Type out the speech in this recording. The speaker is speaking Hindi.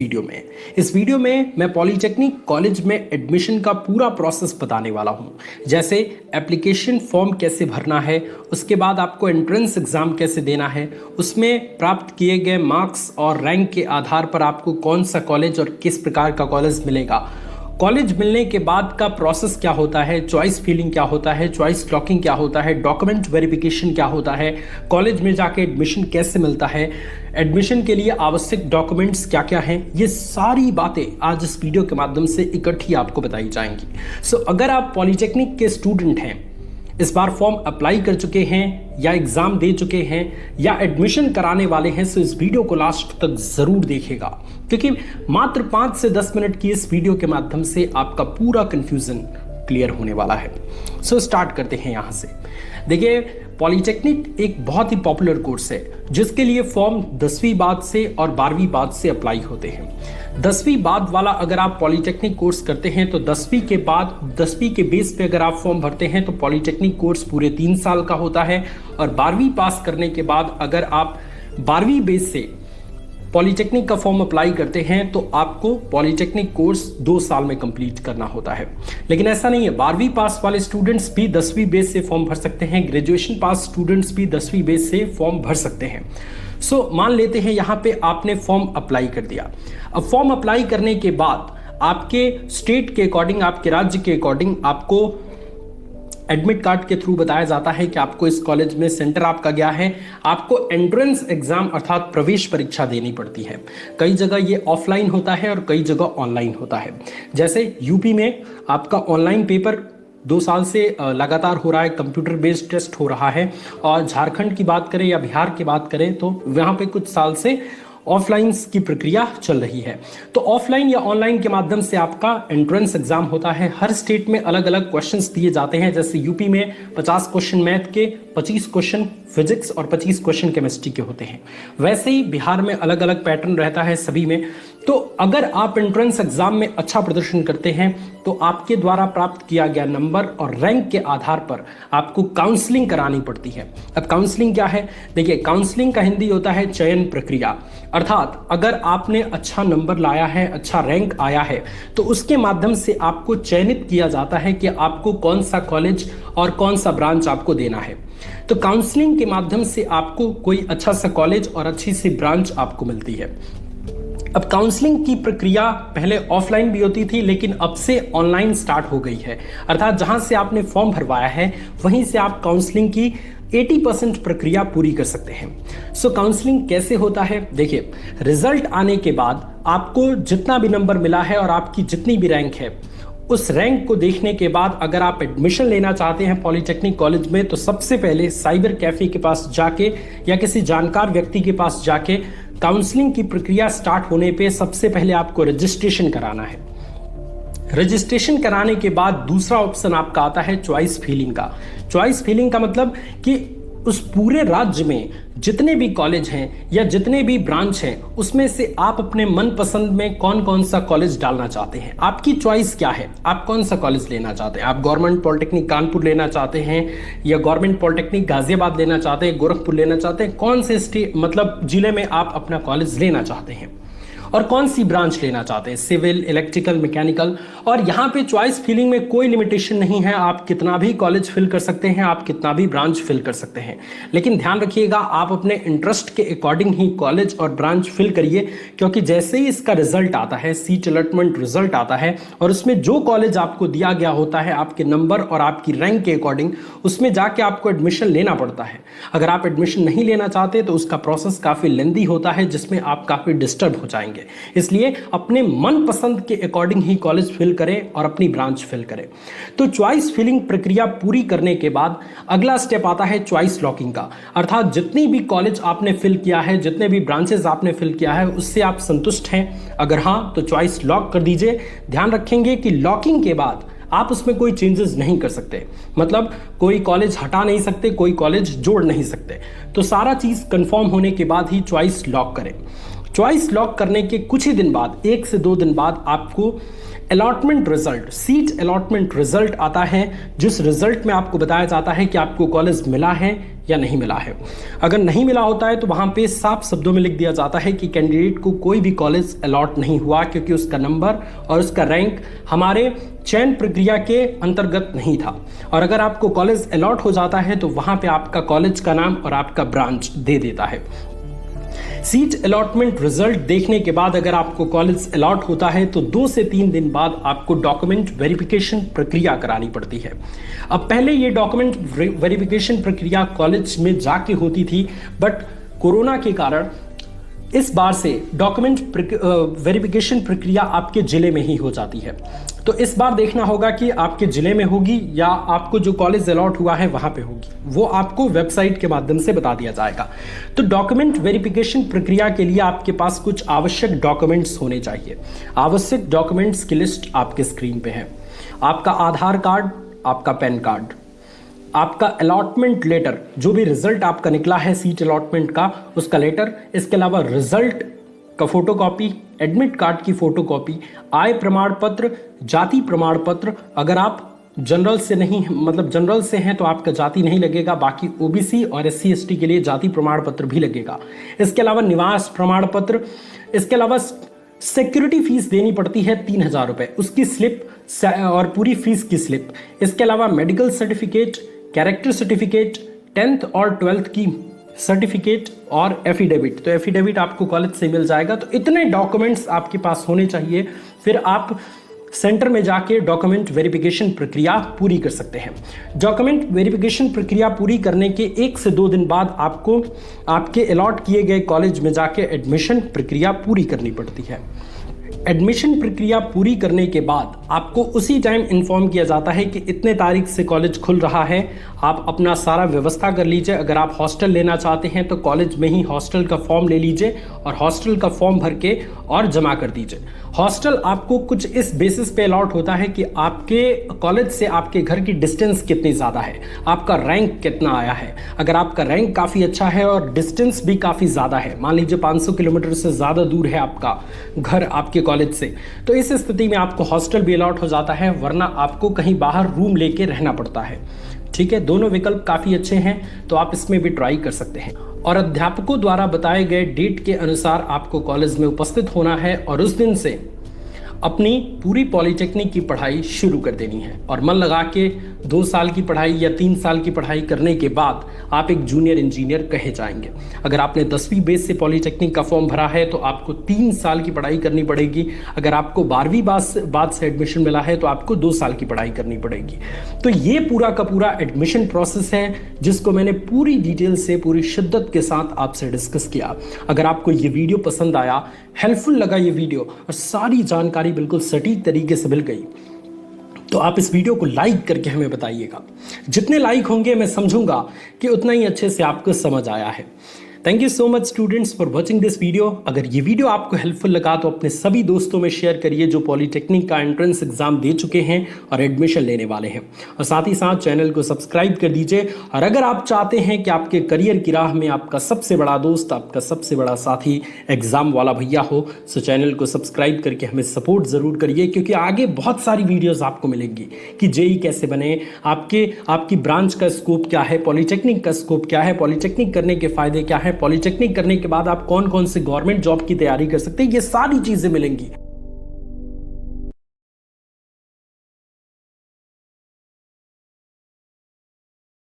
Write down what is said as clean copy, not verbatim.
इस वीडियो में मैं पॉलीटेक्निक कॉलेज में एडमिशन का पूरा प्रोसेस बताने वाला हूं। जैसे एप्लीकेशन फॉर्म कैसे भरना है, उसके बाद आपको एंट्रेंस एग्ज़ाम कैसे देना है, उसमें प्राप्त किए गए मार्क्स और रैंक के आधार पर आपको कौन सा कॉलेज और किस प्रकार का कॉलेज मिलेगा, कॉलेज मिलने के बाद का प्रोसेस क्या होता है, चॉइस फिलिंग क्या होता है, चॉइस लॉकिंग क्या होता है, डॉक्यूमेंट वेरिफिकेशन क्या होता है, कॉलेज में जाके एडमिशन कैसे मिलता है, एडमिशन के लिए आवश्यक डॉक्यूमेंट्स क्या क्या हैं, ये सारी बातें आज इस वीडियो के माध्यम से इकट्ठी आपको बताई जाएंगी। अगर आप पॉलीटेक्निक के स्टूडेंट हैं, इस बार फॉर्म अप्लाई कर चुके हैं या एग्जाम दे चुके हैं या एडमिशन कराने वाले हैं, तो इस वीडियो को लास्ट तक जरूर देखिएगा, क्योंकि मात्र 5 से 10 मिनट की इस वीडियो के माध्यम से आपका पूरा कंफ्यूजन क्लियर होने वाला है। स्टार्ट करते हैं यहां से। देखिए, पॉलीटेक्निक एक बहुत ही पॉपुलर कोर्स है जिसके लिए फॉर्म 10वीं बाद से और 12वीं बाद से अप्लाई होते हैं। 10वीं बाद वाला अगर आप पॉलीटेक्निक कोर्स करते हैं तो 10वीं के बाद 10वीं के बेस पे अगर आप फॉर्म भरते हैं तो पॉलीटेक्निक कोर्स पूरे 3 साल का होता है, और 12वीं पास करने के बाद अगर आप 12वीं बेस से पॉलीटेक्निक का फॉर्म अप्लाई करते हैं तो आपको पॉलीटेक्निक कोर्स 2 साल में कंप्लीट करना होता है। लेकिन ऐसा नहीं है, 12वीं पास वाले स्टूडेंट्स भी 10वीं बेस से फॉर्म भर सकते हैं, ग्रेजुएशन पास स्टूडेंट्स भी 10वीं बेस से फॉर्म भर सकते हैं। मान लेते हैं यहाँ पे आपने फॉर्म अप्लाई कर दिया। अब फॉर्म अप्लाई करने के बाद आपके स्टेट के अकॉर्डिंग, आपके राज्य के अकॉर्डिंग आपको एडमिट कार्ड के थ्रू बताया जाता है कि आपको इस कॉलेज में सेंटर आपका गया है। आपको एंट्रेंस एग्जाम अर्थात प्रवेश परीक्षा देनी पड़ती है। कई जगह ये ऑफलाइन होता है और कई जगह ऑनलाइन होता है। जैसे यूपी में आपका ऑनलाइन पेपर 2 साल से लगातार हो रहा है, कंप्यूटर बेस्ड टेस्ट हो रहा है, और झारखंड की बात करें या बिहार की बात करें तो वहाँ पे कुछ साल से ऑफलाइन की प्रक्रिया चल रही है। तो ऑफलाइन या ऑनलाइन के माध्यम से आपका एंट्रेंस एग्जाम होता है। हर स्टेट में अलग अलग क्वेश्चंस दिए जाते हैं। जैसे यूपी में 50 क्वेश्चन मैथ के, 25 क्वेश्चन फिजिक्स और 25 क्वेश्चन केमिस्ट्री के होते हैं। वैसे ही बिहार में अलग अलग पैटर्न रहता है सभी में। तो अगर आप एंट्रेंस एग्जाम में अच्छा प्रदर्शन करते हैं तो आपके द्वारा प्राप्त किया गया नंबर और रैंक के आधार पर आपको काउंसलिंग करानी पड़ती है। अब काउंसलिंग क्या है? देखिए, काउंसलिंग का हिंदी होता है चयन प्रक्रिया। अर्थात अगर आपने अच्छा नंबर लाया है, अच्छा रैंक आया है, तो उसके माध्यम से आपको चयनित किया जाता है कि आपको कौन सा कॉलेज और कौन सा ब्रांच आपको देना है। तो काउंसलिंग के माध्यम से आपको कोई अच्छा सा कॉलेज और अच्छी सी ब्रांच आपको मिलती है। अब काउंसलिंग की प्रक्रिया पहले ऑफलाइन भी होती थी, लेकिन अब से ऑनलाइन स्टार्ट हो गई है। अर्थात जहां से आपने फॉर्म भरवाया है वहीं से आप काउंसलिंग की 80% प्रक्रिया पूरी कर सकते हैं। काउंसलिंग कैसे होता है? देखिए, रिजल्ट आने के बाद आपको जितना भी नंबर मिला है और आपकी जितनी भी रैंक है, उस रैंक को देखने के बाद अगर आप एडमिशन लेना चाहते हैं पॉलीटेक्निक कॉलेज में, तो सबसे पहले साइबर कैफे के पास जाके या किसी जानकार व्यक्ति के पास जाके काउंसलिंग की प्रक्रिया स्टार्ट होने पे सबसे पहले आपको रजिस्ट्रेशन कराना है। रजिस्ट्रेशन कराने के बाद दूसरा ऑप्शन आपका आता है चॉइस फिलिंग का। चॉइस फिलिंग का मतलब कि उस पूरे राज्य में जितने भी कॉलेज हैं या जितने भी ब्रांच हैं, उसमें से आप अपने मनपसंद में कौन कौन सा कॉलेज डालना चाहते हैं। आपकी चॉइस क्या है? आप कौन सा कॉलेज लेना चाहते हैं? आप गवर्नमेंट पॉलिटेक्निक कानपुर लेना चाहते हैं या गवर्नमेंट पॉलिटेक्निक गाजियाबाद लेना चाहते हैं, गोरखपुर लेना चाहते हैं? कौन से जिले में आप अपना कॉलेज लेना चाहते हैं और कौन सी ब्रांच लेना चाहते हैं, सिविल, इलेक्ट्रिकल, मैकेनिकल। और यहाँ पे चॉइस फिलिंग में कोई लिमिटेशन नहीं है, आप कितना भी कॉलेज फिल कर सकते हैं, आप कितना भी ब्रांच फिल कर सकते हैं। लेकिन ध्यान रखिएगा, आप अपने इंटरेस्ट के अकॉर्डिंग ही कॉलेज और ब्रांच फिल करिए, क्योंकि जैसे ही इसका रिजल्ट आता है, सीट अलॉटमेंट रिजल्ट आता है, और उसमें जो कॉलेज आपको दिया गया होता है आपके नंबर और आपकी रैंक के अकॉर्डिंग, उसमें जाके आपको एडमिशन लेना पड़ता है। अगर आप एडमिशन नहीं लेना चाहते तो उसका प्रोसेस काफ़ी लेंदी होता है, जिसमें आप काफ़ी डिस्टर्ब हो जाएंगे। इसलिए अपने मनपसंद के अकॉर्डिंग ही कॉलेज फिल करें और अपनी ब्रांच फिल करें। तो चॉइस फिलिंग प्रक्रिया पूरी करने के बाद अगला स्टेप आता है चॉइस लॉकिंग का। अर्थात जितनी भी कॉलेज आपने फिल किया है, जितने भी ब्रांचेस आपने फिल किया है, उससे आप संतुष्ट हैं? अगर हाँ, तो चॉइस लॉक कर दीजिए। ध्यान रखेंगे कि लॉकिंग के बाद आप उसमें कोई चेंजेस नहीं कर सकते, मतलब कोई कॉलेज हटा नहीं सकते, कोई कॉलेज जोड़ नहीं सकते। तो सारा चीज़ कंफर्म होने के बाद ही चॉइस लॉक करें। चॉइस लॉक करने के कुछ ही दिन बाद, 1 से 2 दिन बाद, आपको allotment result, seat allotment result आता है, जिस रिजल्ट में आपको बताया जाता है कि आपको कॉलेज मिला है या नहीं मिला है। अगर नहीं मिला होता है तो वहाँ पे साफ शब्दों में लिख दिया जाता है कि कैंडिडेट को कोई भी कॉलेज अलॉट नहीं हुआ क्योंकि उसका नंबर और उसका रैंक हमारे चयन प्रक्रिया के अंतर्गत नहीं था। और अगर आपको कॉलेज अलॉट हो जाता है तो वहाँ पे आपका कॉलेज का नाम और आपका ब्रांच दे देता है। सीट अलॉटमेंट रिजल्ट देखने के बाद अगर आपको कॉलेज अलॉट होता है तो 2 से 3 दिन बाद आपको डॉक्यूमेंट वेरिफिकेशन प्रक्रिया करानी पड़ती है। अब पहले ये डॉक्यूमेंट वेरिफिकेशन प्रक्रिया कॉलेज में जाके होती थी, बट कोरोना के कारण इस बार से डॉक्यूमेंट वेरिफिकेशन प्रक्रिया आपके जिले में ही हो जाती है। तो इस बार देखना होगा कि आपके जिले में होगी या आपको जो कॉलेज अलॉट हुआ है वहां पे होगी, वो आपको वेबसाइट के माध्यम से बता दिया जाएगा। तो डॉक्यूमेंट वेरिफिकेशन प्रक्रिया के लिए आपके पास कुछ आवश्यक डॉक्यूमेंट्स होने चाहिए। आवश्यक डॉक्यूमेंट्स की लिस्ट आपके स्क्रीन पे है। आपका आधार कार्ड, आपका पैन कार्ड, आपका अलॉटमेंट लेटर, जो भी रिजल्ट आपका निकला है सीट अलॉटमेंट का उसका लेटर, इसके अलावा रिजल्ट का फोटोकॉपी, एडमिट कार्ड की फोटोकॉपी, आय प्रमाण पत्र, जाति प्रमाण पत्र। अगर आप जनरल से नहीं, मतलब जनरल से हैं तो आपका जाति नहीं लगेगा, बाकी ओबीसी और एससी एसटी के लिए जाति प्रमाण पत्र भी लगेगा। इसके अलावा निवास प्रमाण पत्र, इसके अलावा सिक्योरिटी फीस देनी पड़ती है 3000 रुपये, उसकी स्लिप और पूरी फीस की स्लिप। इसके अलावा medical certificate, character certificate, 10th और 12th की सर्टिफिकेट और एफिडेविट। तो एफिडेविट आपको कॉलेज से मिल जाएगा। तो इतने डॉक्यूमेंट्स आपके पास होने चाहिए, फिर आप सेंटर में जाके डॉक्यूमेंट वेरिफिकेशन प्रक्रिया पूरी कर सकते हैं। डॉक्यूमेंट वेरिफिकेशन प्रक्रिया पूरी करने के 1 से 2 दिन बाद आपको आपके अलॉट किए गए कॉलेज में जाके एडमिशन प्रक्रिया पूरी करनी पड़ती है। एडमिशन प्रक्रिया पूरी करने के बाद आपको उसी टाइम इन्फॉर्म किया जाता है कि इतने तारीख से कॉलेज खुल रहा है, आप अपना सारा व्यवस्था कर लीजिए। अगर आप हॉस्टल लेना चाहते हैं तो कॉलेज में ही हॉस्टल का फॉर्म ले लीजिए और हॉस्टल का फॉर्म भर के और जमा कर दीजिए। हॉस्टल आपको कुछ इस बेसिस पे अलॉट होता है कि आपके कॉलेज से आपके घर की डिस्टेंस कितनी ज़्यादा है, आपका रैंक कितना आया है। अगर आपका रैंक काफ़ी अच्छा है और डिस्टेंस भी काफ़ी ज़्यादा है, मान लीजिए 500 किलोमीटर से ज़्यादा दूर है आपका घर आपके कॉलेज से, तो इस स्थिति में आपको हॉस्टल भी अलॉट हो जाता है, वरना आपको कहीं बाहर रूम लेके रहना पड़ता है। ठीक है, दोनों विकल्प काफ़ी अच्छे हैं, तो आप इसमें भी ट्राई कर सकते हैं। और अध्यापकों द्वारा बताए गए डेट के अनुसार आपको कॉलेज में उपस्थित होना है और उस दिन से अपनी पूरी पॉलिटेक्निक की पढ़ाई शुरू कर देनी है। और मन लगा के 2 साल की पढ़ाई या 3 साल की पढ़ाई करने के बाद आप एक जूनियर इंजीनियर कहे जाएंगे। अगर आपने 10वीं बेस से पॉलिटेक्निक का फॉर्म भरा है तो आपको 3 साल की पढ़ाई करनी पड़ेगी। अगर आपको 12वीं बाद से एडमिशन मिला है तो आपको 2 साल की पढ़ाई करनी पड़ेगी। तो ये पूरा का पूरा एडमिशन प्रोसेस है, जिसको मैंने पूरी डिटेल से, पूरी शिद्दत के साथ आपसे डिस्कस किया। अगर आपको ये वीडियो पसंद आया, हेल्पफुल लगा ये वीडियो और सारी जानकारी बिल्कुल सटीक तरीके से मिल गई, तो आप इस वीडियो को लाइक करके हमें बताइएगा। जितने लाइक होंगे मैं समझूंगा कि उतना ही अच्छे से आपको समझ आया है। Thank you so much students for watching this video. अगर ये वीडियो आपको हेल्पफुल लगा तो अपने सभी दोस्तों में शेयर करिए जो पॉलिटेक्निक का एंट्रेंस एग्जाम दे चुके हैं और एडमिशन लेने वाले हैं, और साथ ही साथ चैनल को सब्सक्राइब कर दीजिए। और अगर आप चाहते हैं कि आपके करियर की राह में आपका सबसे बड़ा दोस्त, आपका सबसे बड़ा साथी एग्जाम वाला भैया हो, तो चैनल को सब्सक्राइब करके हमें सपोर्ट ज़रूर करिए, क्योंकि आगे बहुत सारी वीडियोज़ आपको मिलेंगी कि जेई कैसे बने, आपकी ब्रांच का स्कोप क्या है, पॉलिटेक्निक का स्कोप क्या है, पॉलिटेक्निक करने के फायदे क्या है, पॉलिटेक्निक करने के बाद आप कौन कौन से गवर्नमेंट जॉब की तैयारी कर सकते हैं, ये सारी चीजें मिलेंगी।